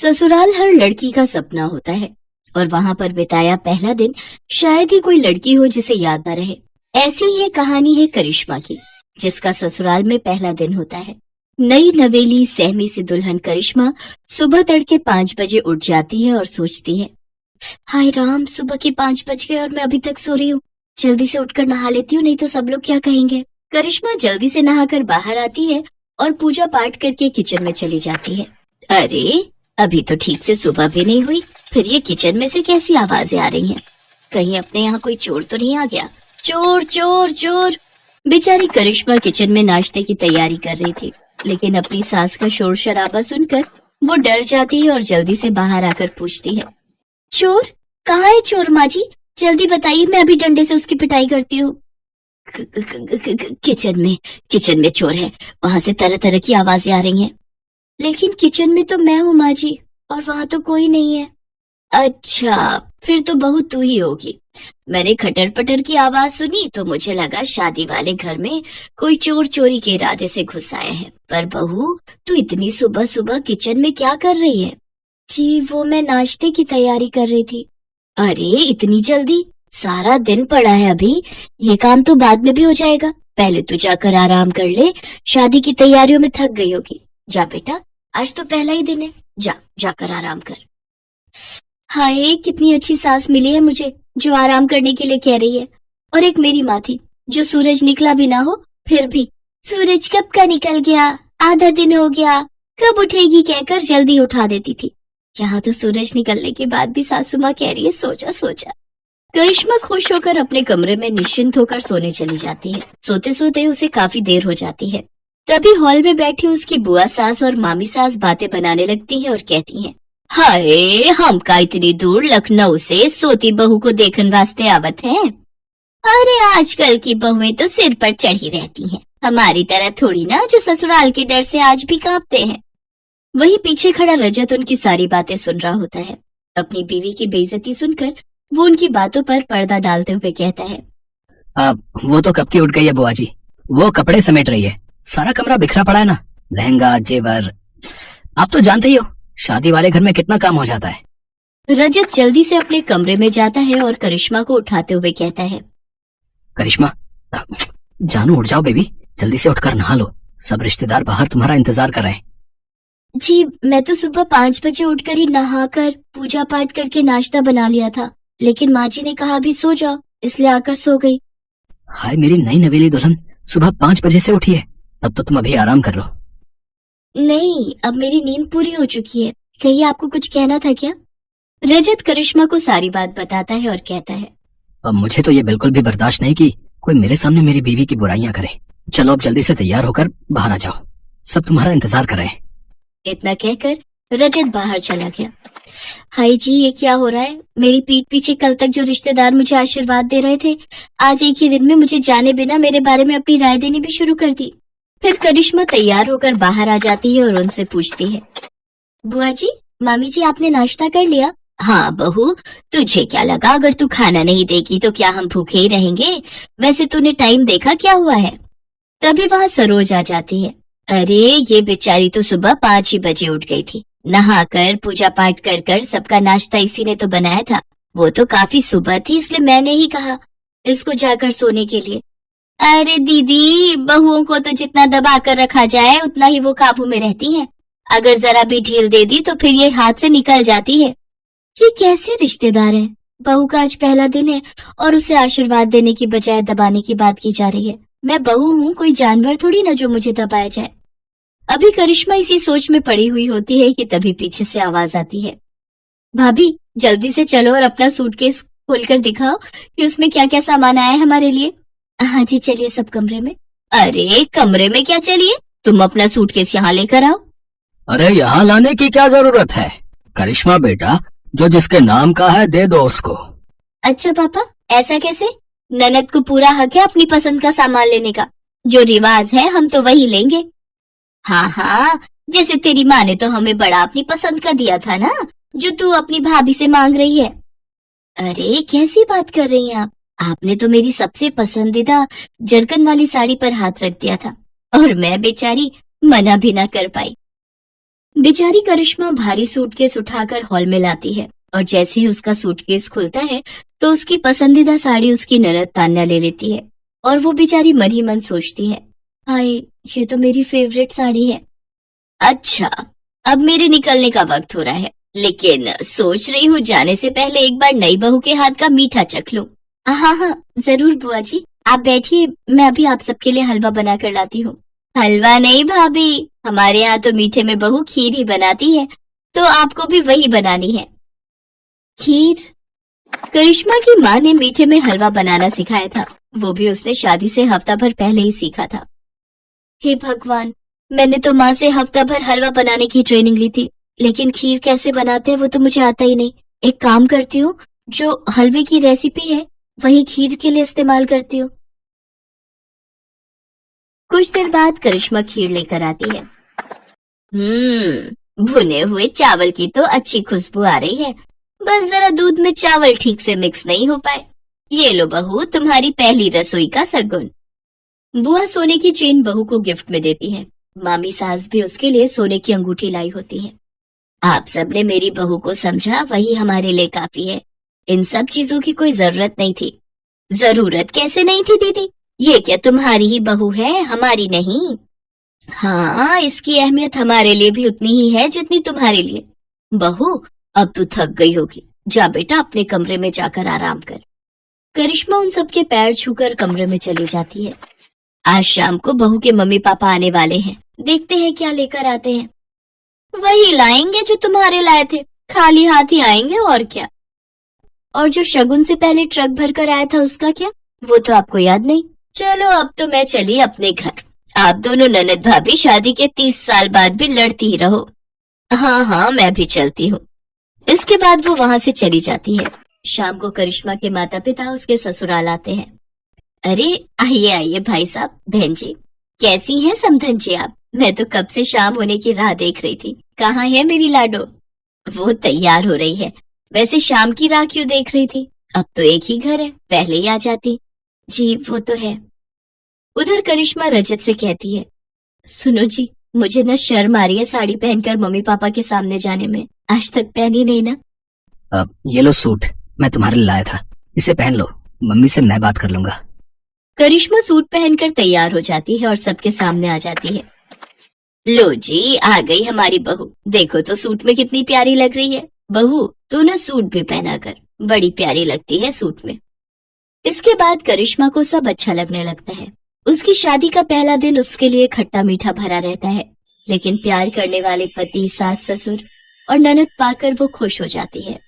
ससुराल हर लड़की का सपना होता है और वहां पर बिताया पहला दिन शायद ही कोई लड़की हो जिसे याद न रहे। ऐसी ही एक कहानी है करिश्मा की, जिसका ससुराल में पहला दिन होता है। नई नवेली सहमी सी दुल्हन करिश्मा सुबह तड़के 5 बजे उठ जाती है और सोचती है, हाय राम, सुबह के 5 बज गए और मैं अभी तक सो रही हूँ। जल्दी से उठकर नहा लेती हूँ, नहीं तो सब लोग क्या कहेंगे। करिश्मा जल्दी से नहाकर बाहर आती है और पूजा पाठ करके किचन में चली जाती है। अरे, अभी तो ठीक से सुबह भी नहीं हुई, फिर ये किचन में से कैसी आवाजें आ रही हैं? कहीं अपने यहाँ कोई चोर तो नहीं आ गया? चोर चोर चोर! बेचारी करिश्मा किचन में नाश्ते की तैयारी कर रही थी, लेकिन अपनी सास का शोर शराबा सुनकर वो डर जाती है और जल्दी से बाहर आकर पूछती है, चोर कहाँ है? चोर माँ जी, जल्दी बताइए, मैं अभी डंडे से उसकी पिटाई करती हूँ। किचन में चोर है, वहाँ से तरह तरह की आवाजें आ रही हैं। लेकिन किचन में तो मैं हूँ माँ जी, और वहाँ तो कोई नहीं है। अच्छा, फिर तो बहू तू ही होगी। मैंने खटर पटर की आवाज सुनी तो मुझे लगा शादी वाले घर में कोई चोर चोरी के इरादे से घुस आया है। पर बहू, तू इतनी सुबह सुबह किचन में क्या कर रही है? जी, वो मैं नाश्ते की तैयारी कर रही थी। अरे, इतनी जल्दी? सारा दिन पड़ा है अभी, ये काम तो बाद में भी हो जाएगा। पहले तू जाकर आराम कर ले, शादी की तैयारियों में थक गई होगी। जा बेटा, आज तो पहला ही दिन है, जाकर आराम कर। हाय, कितनी अच्छी सास मिली है मुझे, जो आराम करने के लिए कह रही है। और एक मेरी माँ थी, जो सूरज निकला भी ना हो फिर भी, सूरज कब का निकल गया, आधा दिन हो गया, कब उठेगी कहकर जल्दी उठा देती थी। यहाँ तो सूरज निकलने के बाद भी सासू माँ कह रही है, सोचा सोचा। करिश्मा खुश होकर अपने कमरे में निश्चिंत होकर सोने चली जाती है। सोते सोते उसे काफी देर हो जाती है। तभी हॉल में बैठी उसकी बुआ सास और मामी सास बातें बनाने लगती हैं और कहती हैं, हाय, हम का इतनी दूर लखनऊ से सोती बहू को देखने वास्ते आवत है। अरे, आजकल की बहुएं तो सिर पर चढ़ी रहती हैं, हमारी तरह थोड़ी ना, जो ससुराल के डर से आज भी कांपते हैं। वहीं पीछे खड़ा रजत उनकी सारी बातें सुन रहा होता है। अपनी बीवी की बेइज्जती सुनकर वो उनकी बातों पर पर्दा डालते हुए कहता है, वो तो कब की उठ गई है बुआ जी, वो कपड़े समेट रही है, सारा कमरा बिखरा पड़ा है ना, लहंगा जेवर। आप तो जानते ही हो, शादी वाले घर में कितना काम हो जाता है। रजत जल्दी से अपने कमरे में जाता है और करिश्मा को उठाते हुए कहता है, करिश्मा, जानू उठ जाओ बेबी, जल्दी से उठकर नहा लो, सब रिश्तेदार बाहर तुम्हारा इंतजार कर रहे हैं। जी, मैं तो सुबह 5 बजे उठकर ही नहाकर पूजा पाठ करके नाश्ता बना लिया था, लेकिन माँ जी ने कहा अभी सो जाओ, इसलिए आकर सो गई। हाय मेरी नई नवेली दुल्हन, सुबह 5 बजे से उठी है, तब तो तुम अभी आराम कर लो। नहीं, अब मेरी नींद पूरी हो चुकी है। कहिए, आपको कुछ कहना था क्या? रजत करिश्मा को सारी बात बताता है और कहता है, अब मुझे तो ये बिल्कुल भी बर्दाश्त नहीं कि कोई मेरे सामने मेरी बीवी की बुराइयां करे। चलो अब जल्दी से तैयार होकर बाहर आ जाओ, सब तुम्हारा इंतजार कर रहे हैं। इतना कहकर रजत बाहर चला गया। हाय जी, ये क्या हो रहा है? मेरी पीठ पीछे कल तक जो रिश्तेदार मुझे आशीर्वाद दे रहे थे, आज एक ही दिन में मुझे जाने बिना मेरे बारे में अपनी राय देनी भी शुरू कर दी। फिर करिश्मा तैयार होकर बाहर आ जाती है और उनसे पूछती है, बुआ जी, मामी जी, आपने नाश्ता कर लिया? हाँ बहू, तुझे क्या लगा अगर तू खाना नहीं देगी तो क्या हम भूखे ही रहेंगे? वैसे तूने टाइम देखा क्या हुआ है? तभी वहाँ सरोज आ जाती है। अरे, ये बेचारी तो सुबह 5 ही बजे उठ गई थी, नहाकर पूजा पाठ कर कर सबका नाश्ता इसी ने तो बनाया था। वो तो काफी सुबह थी, इसलिए मैंने ही कहा इसको जाकर सोने के लिए। अरे दीदी, बहुओं को तो जितना दबा कर रखा जाए उतना ही वो काबू में रहती हैं। अगर जरा भी ढील दे दी तो फिर ये हाथ से निकल जाती है। ये कैसे रिश्तेदार हैं? बहू का आज पहला दिन है और उसे आशीर्वाद देने की बजाय दबाने की बात की जा रही है। मैं बहू हूँ, कोई जानवर थोड़ी ना जो मुझे दबाया जाए। अभी करिश्मा इसी सोच में पड़ी हुई होती है कि तभी पीछे से आवाज आती है, भाभी जल्दी से चलो और अपना सूटकेस खोलकर दिखाओ कि उसमें क्या क्या सामान आया है हमारे लिए। हाँ जी, चलिए सब कमरे में। अरे, कमरे में क्या चलिए, तुम अपना सूटकेस यहाँ लेकर आओ। अरे, यहाँ लाने की क्या जरूरत है? करिश्मा बेटा, जो जिसके नाम का है दे दो उसको। अच्छा पापा, ऐसा कैसे? ननद को पूरा हक है अपनी पसंद का सामान लेने का, जो रिवाज है हम तो वही लेंगे। हाँ हाँ, जैसे तेरी माँ ने तो हमें बड़ा अपनी पसंद का दिया था ना, जो तू अपनी भाभी से मांग रही है। अरे, कैसी बात कर रही हैं आप? आपने तो मेरी सबसे पसंदीदा जरकन वाली साड़ी पर हाथ रख दिया था और मैं बेचारी मना भी ना कर पाई। बेचारी करिश्मा भारी सूटकेस उठाकर हॉल में लाती है और जैसे ही उसका सूटकेस खुलता है तो उसकी पसंदीदा साड़ी उसकी ननद तान्या ले लेती है और वो बेचारी मन ही मन सोचती है, हाय ये तो मेरी फेवरेट साड़ी है। अच्छा, अब मेरे निकलने का वक्त हो रहा है, लेकिन सोच रही हूँ जाने से पहले एक बार नई बहू के हाथ का मीठा चख लूं। हाँ हाँ जरूर बुआ जी, आप बैठिए, मैं अभी आप सबके लिए हलवा बना कर लाती हूँ। हलवा नहीं भाभी, हमारे यहाँ तो मीठे में बहू खीर ही बनाती है, तो आपको भी वही बनानी है। खीर? करिश्मा की माँ ने मीठे में हलवा बनाना सिखाया था, वो भी उसने शादी से हफ्ता भर पहले ही सीखा था। हे भगवान, मैंने तो माँ से हफ्ता भर हलवा बनाने की ट्रेनिंग ली थी, लेकिन खीर कैसे बनाते हैं वो तो मुझे आता ही नहीं। एक काम करती हूँ, जो हलवे की रेसिपी है वही खीर के लिए इस्तेमाल करती हूँ। कुछ देर बाद करिश्मा खीर लेकर आती है। भुने हुए चावल की तो अच्छी खुशबू आ रही है, बस जरा दूध में चावल ठीक से मिक्स नहीं हो पाए। ये लो बहू, तुम्हारी पहली रसोई का सगुन। बुआ सोने की चेन बहू को गिफ्ट में देती है। मामी सास भी उसके लिए सोने की अंगूठी लाई होती है। आप सबने मेरी बहू को समझा, वही हमारे लिए काफी है। इन सब चीजों की कोई जरूरत नहीं थी। जरूरत कैसे नहीं थी दीदी? ये क्या तुम्हारी ही बहू है, हमारी नहीं? हाँ, इसकी अहमियत हमारे लिए भी उतनी ही है जितनी तुम्हारे लिए। बहू, अब तू थक गई होगी, जा बेटा अपने कमरे में जाकर आराम कर। करिश्मा उन सबके पैर छूकर कमरे में चली जाती है। आज शाम को बहू के मम्मी पापा आने वाले हैं, देखते हैं क्या लेकर आते हैं। वही लाएंगे जो तुम्हारे लाए थे, खाली हाथ ही आएंगे और क्या। और जो शगुन से पहले ट्रक भर कर आया था उसका क्या, वो तो आपको याद नहीं। चलो अब तो मैं चली अपने घर। आप दोनों ननद भाभी शादी के 30 साल बाद भी लड़ती ही रहो। हाँ हाँ मैं भी चलती हूँ। इसके बाद वो वहाँ से चली जाती है। शाम को करिश्मा के माता पिता उसके ससुराल आते हैं। अरे आइए आइए भाई साहब, बहन जी, कैसी हैं समधन जी आप? मैं तो कब से शाम होने की राह देख रही थी। कहाँ है मेरी लाडो? वो तैयार हो रही है। वैसे शाम की राह क्यों देख रही थी? अब तो एक ही घर है, पहले ही आ जाती। जी वो तो है। उधर करिश्मा रजत से कहती है, सुनो जी, मुझे न शर्म आ रही है साड़ी पहनकर मम्मी पापा के सामने जाने में। आज तक पहनी नहीं ना। अब ये लो सूट, मैं तुम्हारे लिए लाया था, इसे पहन लो, मम्मी से मैं बात कर लूंगा। करिश्मा सूट पहनकर तैयार हो जाती है और सबके सामने आ जाती है। लो जी, आ गई हमारी बहू। देखो तो सूट में कितनी प्यारी लग रही है। बहू तू न सूट भी पहना कर, बड़ी प्यारी लगती है सूट में। इसके बाद करिश्मा को सब अच्छा लगने लगता है। उसकी शादी का पहला दिन उसके लिए खट्टा मीठा भरा रहता है, लेकिन प्यार करने वाले पति, सास, ससुर और ननद पाकर वो खुश हो जाती है।